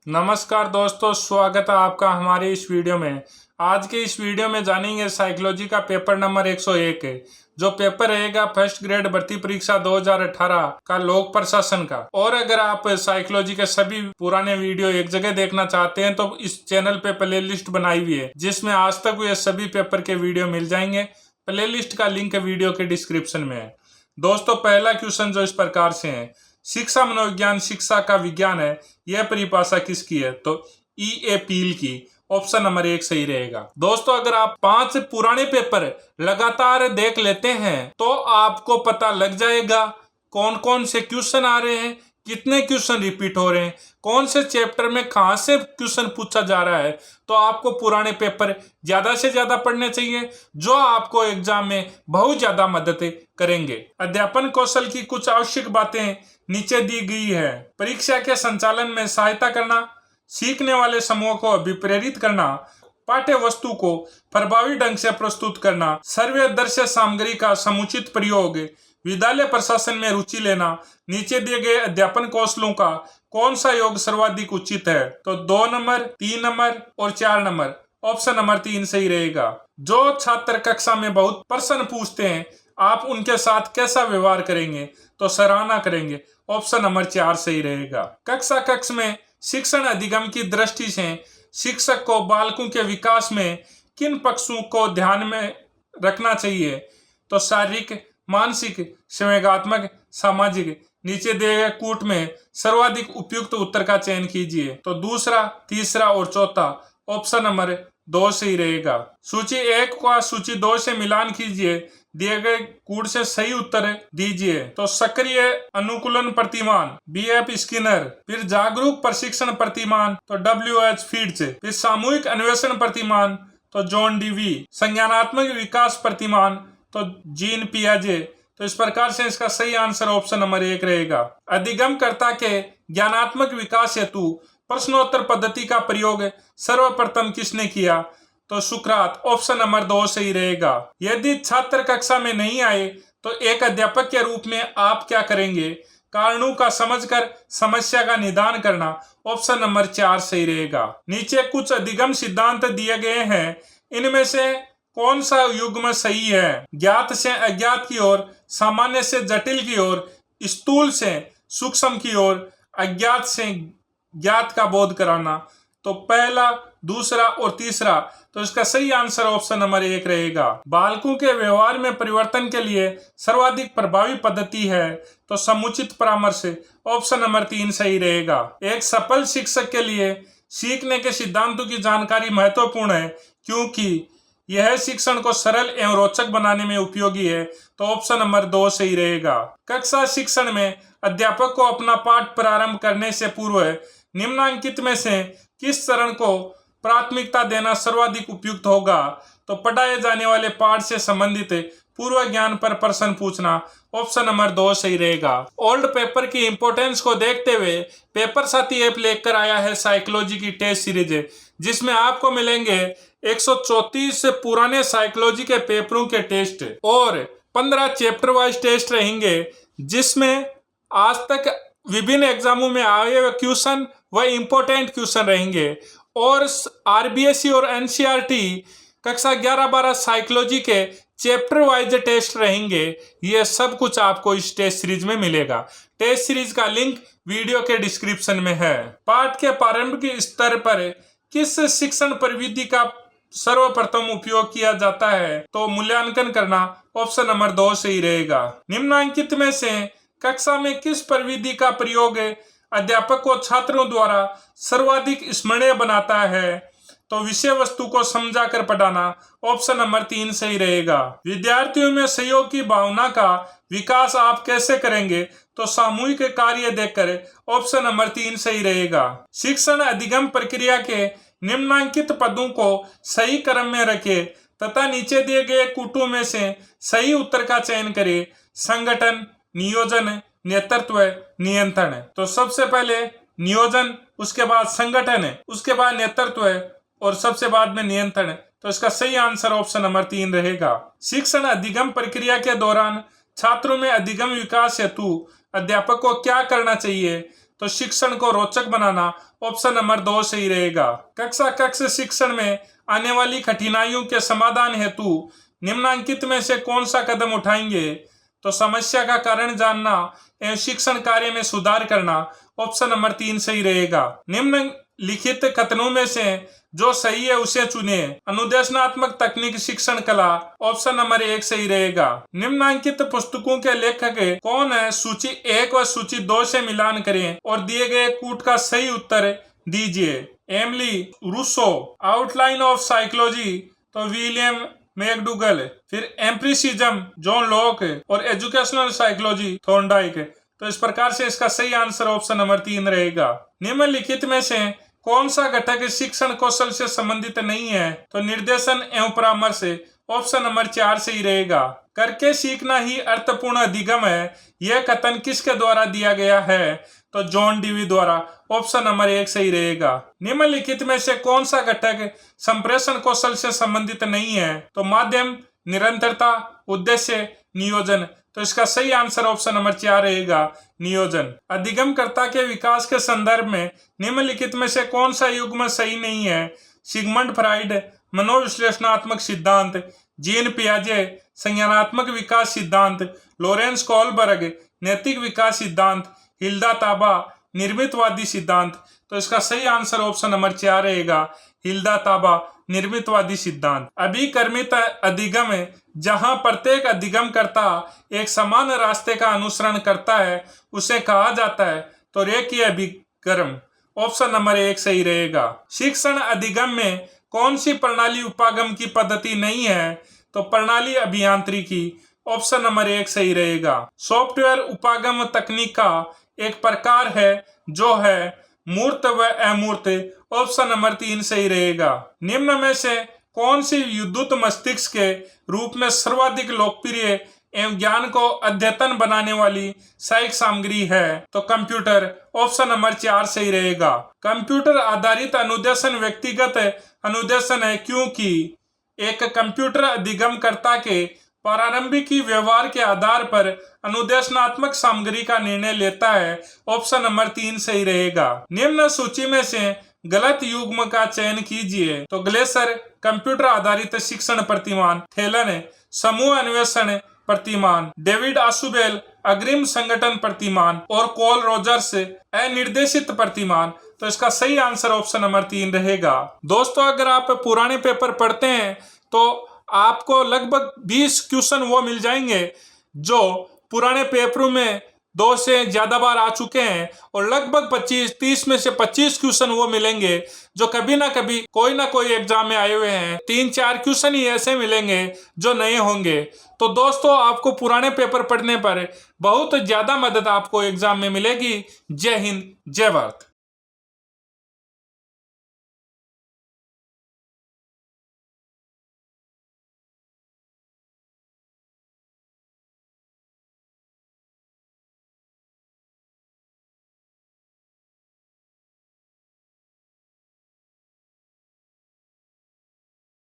नमस्कार दोस्तों, स्वागत है आपका हमारे इस वीडियो में। आज के इस वीडियो में जानेंगे साइकोलॉजी का पेपर नंबर 101 है, जो पेपर रहेगा फर्स्ट ग्रेड भर्ती परीक्षा 2018 का लोक प्रशासन का। और अगर आप साइकोलॉजी के सभी पुराने वीडियो एक जगह देखना चाहते हैं तो इस चैनल पे प्ले लिस्ट बनाई हुई है, जिसमें आज तक हुए सभी पेपर के वीडियो मिल जाएंगे। प्ले लिस्ट का लिंक वीडियो के डिस्क्रिप्शन में है। दोस्तों, पहला क्वेश्चन जो इस प्रकार से है, शिक्षा मनोविज्ञान शिक्षा का विज्ञान है, यह परिभाषा किसकी है? तो ई ए पील की। ऑप्शन नंबर 1 सही रहेगा। दोस्तों, अगर आप 5 पुराने पेपर लगातार देख लेते हैं तो आपको पता लग जाएगा कौन कौन से क्वेश्चन आ रहे हैं, कितने क्वेश्चन रिपीट हो रहे हैं, कौन से चैप्टर में कहां से क्वेश्चन पूछा जा रहा है। तो आपको पुराने पेपर ज्यादा से ज्यादा पढ़ने चाहिए, जो आपको एग्जाम में बहुत ज्यादा मदद करेंगे। अध्यापन कौशल की कुछ आवश्यक बातें नीचे दी गई है। परीक्षा के संचालन में सहायता करना, सीखने वाले समूह को अभिप्रेरित करना, पाठ्य वस्तु को प्रभावी ढंग से प्रस्तुत करना, सर्वे दृश्य सामग्री का समुचित प्रयोग, विद्यालय प्रशासन में रुचि लेना। नीचे दिए गए अध्यापन कौशलों का कौन सा योग सर्वाधिक उचित है? तो 2 नंबर, 3 नंबर और 4 नंबर। ऑप्शन नंबर 3 सही रहेगा। जो छात्र कक्षा में बहुत प्रश्न पूछते हैं, आप उनके साथ कैसा व्यवहार करेंगे? तो सराहना करेंगे। ऑप्शन नंबर 4 सही रहेगा। कक्षा कक्ष में शिक्षण अधिगम की दृष्टि से शिक्षक को बालकों के विकास में किन पक्षों को ध्यान में रखना चाहिए? तो शारीरिक, मानसिक, संवेगात्मक, सामाजिक। नीचे दिए गए कूट में सर्वाधिक उपयुक्त उत्तर का चयन कीजिए। तो दूसरा, तीसरा और चौथा। ऑप्शन नंबर 2 सही रहेगा। सूची 1 का सूची 2 से मिलान कीजिए, दिए गए कूट से सही उत्तर दीजिए। तो सक्रिय अनुकूलन प्रतिमान BF स्किनर, फिर जागरूक प्रशिक्षण प्रतिमान तो WH फीड्स, फिर सामूहिक अन्वेषण प्रतिमान तो जॉन डीवी, संज्ञानात्मक विकास प्रतिमान तो जीन पियाजे। तो इस प्रकार से इसका सही आंसर ऑप्शन नंबर 1 रहेगा। अधिगमकर्ता के ज्ञानात्मक विकास हेतु प्रश्नोत्तर पद्धति का प्रयोग सर्वप्रथम किसने किया? तो सुकरात। ऑप्शन नंबर 2 सही रहेगा। यदि छात्र कक्षा में नहीं आए तो एक अध्यापक के रूप में आप क्या करेंगे? कारणों का समझकर समस्या का निदान करना। ऑप्शन नंबर 4 सही रहेगा। नीचे कुछ अधिगम सिद्धांत दिए गए हैं, इनमें से कौन सा युग्म सही है? ज्ञात से अज्ञात की ओर, सामान्य से जटिल की ओर, स्थूल से सूक्ष्म की ओर, अज्ञात से ज्ञात का बोध कराना। तो पहला, दूसरा और तीसरा। तो इसका सही आंसर ऑप्शन नंबर 1 रहेगा। बालकों के व्यवहार में परिवर्तन के लिए सर्वाधिक प्रभावी पद्धति है तो समुचित परामर्श। ऑप्शन नंबर 3 सही रहेगा। एक सफल शिक्षक के लिए सीखने के सिद्धांतों की जानकारी महत्वपूर्ण है, क्योंकि यह शिक्षण को सरल एवं रोचक बनाने में उपयोगी है। तो ऑप्शन नंबर 2 सही रहेगा। कक्षा शिक्षण में अध्यापक को अपना पाठ प्रारंभ करने से पूर्व निम्नांकित में से किस चरण को प्राथमिकता देना सर्वाधिक उपयुक्त होगा? तो पढ़ाए जाने वाले पाठ से संबंधित पूर्व ज्ञान पर प्रश्न पूछना। ऑप्शन नंबर 2 सही रहेगा। ओल्ड पेपर की इंपोर्टेंस को देखते हुए पेपर साथी ऐप लेकर आया है साइकोलॉजी की टेस्ट सीरीज, जिसमें आपको मिलेंगे 134 पुराने साइकोलॉजी के पेपरों के टेस्ट और 15 चैप्टर वाइज टेस्ट रहेंगे, जिसमें आज तक विभिन्न एग्जामों में आए हुए क्वेश्चन व इम्पोर्टेंट क्वेश्चन रहेंगे। और RBSE और NCERT कक्षा 11-12 साइकोलॉजी के चैप्टर वाइज टेस्ट रहेंगे। ये सब कुछ आपको इस टेस्ट सीरीज में मिलेगा। टेस्ट सीरीज का लिंक वीडियो के डिस्क्रिप्शन में है। पाठ के प्रारंभिक स्तर पर किस शिक्षण प्रविधि का सर्वप्रथम उपयोग किया जाता है? तो मूल्यांकन करना। ऑप्शन नंबर 2 सही रहेगा। निम्नांकित में से कक्षा में किस प्रविधि का प्रयोग अध्यापक को छात्रों द्वारा सर्वाधिक स्मरणीय बनाता है? तो विषय वस्तु को समझाकर पढ़ाना। ऑप्शन नंबर 3 सही रहेगा। विद्यार्थियों में सहयोग की भावना का विकास आप कैसे करेंगे? तो सामूहिक कार्य देखकर। ऑप्शन नंबर 3 सही रहेगा। शिक्षण अधिगम प्रक्रिया के निम्नांकित पदों को सही क्रम में रखें तथा नीचे दिए गए कूटों में से सही उत्तर का चयन करें। संगठन, नियोजन, नेतृत्व, नियंत्रण। तो सबसे पहले नियोजन, उसके बाद संगठन, उसके बाद नेतृत्व और सबसे बाद में नियंत्रण। तो इसका सही आंसर ऑप्शन नंबर 3 रहेगा। शिक्षण अधिगम प्रक्रिया के दौरान छात्रों में अधिगम विकास हेतु अध्यापक को क्या करना चाहिए? तो शिक्षण को रोचक बनाना ऑप्शन नंबर 2 सही रहेगा। कक्ष शिक्षण में आने वाली कठिनाइयों के समाधान हेतु निम्नलिखित में से कौन सा कदम उठाएंगे? तो समस्या का कारण जानना एवं शिक्षण कार्य में सुधार करना, ऑप्शन नंबर 3 सही रहेगा। निम्नलिखित कथनों में से जो सही है उसे चुने। अनुदेशनात्मक तकनीक शिक्षण कला, ऑप्शन नंबर 1 सही रहेगा। निम्नलिखित पुस्तकों के लेखक कौन है? सूची 1 और सूची 2 से मिलान करें और दिए गए कूट का सही उत्तर दीजिए। Emile Rousseau, outline of psychology तो विलियम मैकडूगल, फिर एम्पिरिसिज्म जॉन लॉक और एजुकेशनल साइकोलॉजी थॉर्नडाइक। तो इस प्रकार से इसका सही आंसर ऑप्शन नंबर 3 रहेगा। निम्नलिखित में से कौन सा घटक शिक्षण कौशल से संबंधित नहीं है? तो निर्देशन एवं परामर्श, ऑप्शन नंबर 4 सही रहेगा। करके सीखना ही अर्थपूर्ण अधिगम है, यह कथन किसके द्वारा दिया गया है? तो जॉन डीवी द्वारा, ऑप्शन नंबर 1 सही रहेगा। निम्नलिखित में से कौन सा घटक संप्रेषण कौशल से संबंधित नहीं है? तो माध्यम, निरंतरता, उद्देश्य, नियोजन। तो इसका सही आंसर ऑप्शन नंबर 4 रहेगा, नियोजन। अधिगमकर्ता के विकास के संदर्भ में निम्नलिखित में से कौन सा युग्म सही नहीं है? सिगमंड फ्राइड, मनोविश्लेषणात्मक सिद्धांत, जीन पियाजे, संज्ञानात्मक विकास सिद्धांत, लॉरेंस कोहलबर्ग, नैतिक विकास सिद्धांत, हिल्डा ताबा, निर्मितवादी सिद्धांत। तो इसका सही आंसर ऑप्शन नंबर 4 रहेगा, हिल्डा ताबा, निर्मितवादी सिद्धांत। अभिकर्मित अधिगम, जहां प्रत्येक अधिगमकर्ता एक समान रास्ते का अनुसरण करता है, उसे कहा जाता है तो रेखीय अभिक्रम, ऑप्शन नंबर 1 सही रहेगा। शिक्षण अधिगम में कौन सी प्रणाली उपागम की पद्धति नहीं है? तो प्रणाली अभियांत्रिकी, ऑप्शन नंबर 1 सही रहेगा। सॉफ्टवेयर उपागम तकनीक का एक प्रकार है जो है मूर्त व अमूर्त, ऑप्शन नंबर 3 सही रहेगा। निम्न में से कौन सी विद्युत मस्तिष्क के रूप में सर्वाधिक लोकप्रिय एवं ज्ञान को अद्यतन बनाने वाली सहायक सामग्री है? तो कंप्यूटर, ऑप्शन नंबर 4 सही रहेगा। कंप्यूटर आधारित अनुदेशन व्यक्तिगत अनुदेशन है क्योंकि एक कंप्यूटर अधिगमकर्ता के प्रारंभिक व्यवहार के आधार पर अनुदेशनात्मक सामग्री का निर्णय लेता है, ऑप्शन नंबर 3 सही रहेगा। निम्न सूची में से गलत युग्म का चयन कीजिए। तो ग्लेसर, कंप्यूटर आधारित शिक्षण प्रतिमान, थेलन, समूह अन्वेषण प्रतिमान, डेविड आशुबेल, अग्रिम संगठन प्रतिमान और कॉल रोजर्स, अनिर्देशित प्रतिमान। तो इसका सही आंसर ऑप्शन नंबर 3 रहेगा। दोस्तों, अगर आप पुराने पेपर पढ़ते हैं तो आपको लगभग 20 क्वेश्चन वो मिल जाएंगे जो पुराने पेपरों में 2 से ज्यादा बार आ चुके हैं और लगभग 25-30 में से 25 क्वेश्चन वो मिलेंगे जो कभी ना कभी कोई ना कोई एग्जाम में आए हुए हैं। 3-4 क्वेश्चन ही ऐसे मिलेंगे जो नए होंगे। तो दोस्तों, आपको पुराने पेपर पढ़ने पर बहुत ज्यादा मदद आपको एग्जाम में मिलेगी। जय हिंद, जय भारत।